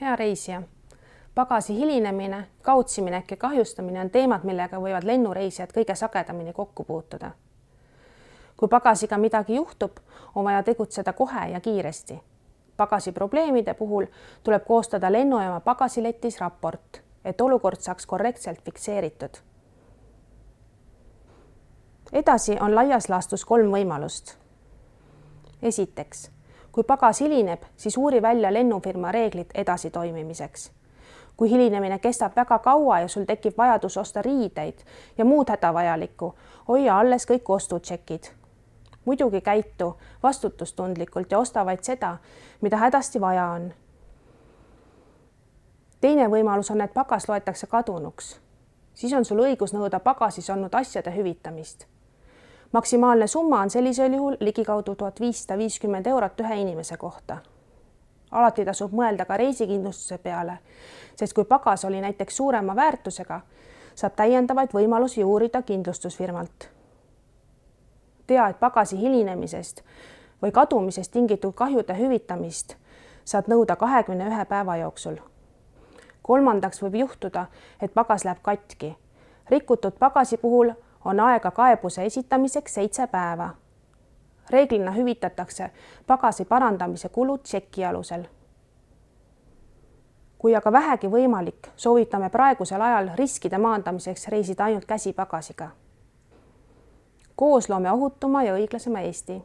Hea reisija, pagasi hilinemine, kautsiminek ja kahjustamine on teemad, millega võivad lennureisijad kõige sagedamini kokku puutuda. Kui pagasiga midagi juhtub, on vaja tegutseda kohe ja kiiresti. Pagasi probleemide puhul tuleb koostada lennujaama pagasiletis raport, et olukord saaks korrektselt fikseeritud. Edasi on laias laastus 3 võimalust. Esiteks, kui pagas hilineb, siis uuri välja lennufirma reeglid edasi toimimiseks. Kui hilinemine kestab väga kaua ja sul tekib vajadus osta riideid ja muud hädavajalikku, hoia alles kõik ostutšekid. Muidugi käitu vastutustundlikult ja osta vaid seda, mida hädasti vaja on. Teine võimalus on, et pagas loetakse kadunuks. Siis on sul õigus nõuda pagasis olnud asjade hüvitamist. Maksimaalne summa on sellisel juhul ligikaudu 1550 eurot ühe inimese kohta. Alati tasub mõelda ka reisikindlustuse peale, sest kui pagas oli näiteks suurema väärtusega, saab täiendavaid võimalusi uurida kindlustusfirmalt. Tea, et pagasi hilinemisest või kadumisest tingitud kahjude hüvitamist saad nõuda 21 päeva jooksul. Kolmandaks võib juhtuda, et pagas läheb katki. Rikutud pagasi puhul on aega kaebuse esitamiseks 7 päeva. Reeglina hüvitatakse pagasi parandamise kulud tšeki alusel. Kui aga vähegi võimalik, soovitame praegusel ajal riskide maandamiseks reisida ainult käsipagasiga. Koos loome ohutuma ja õiglasema Eesti.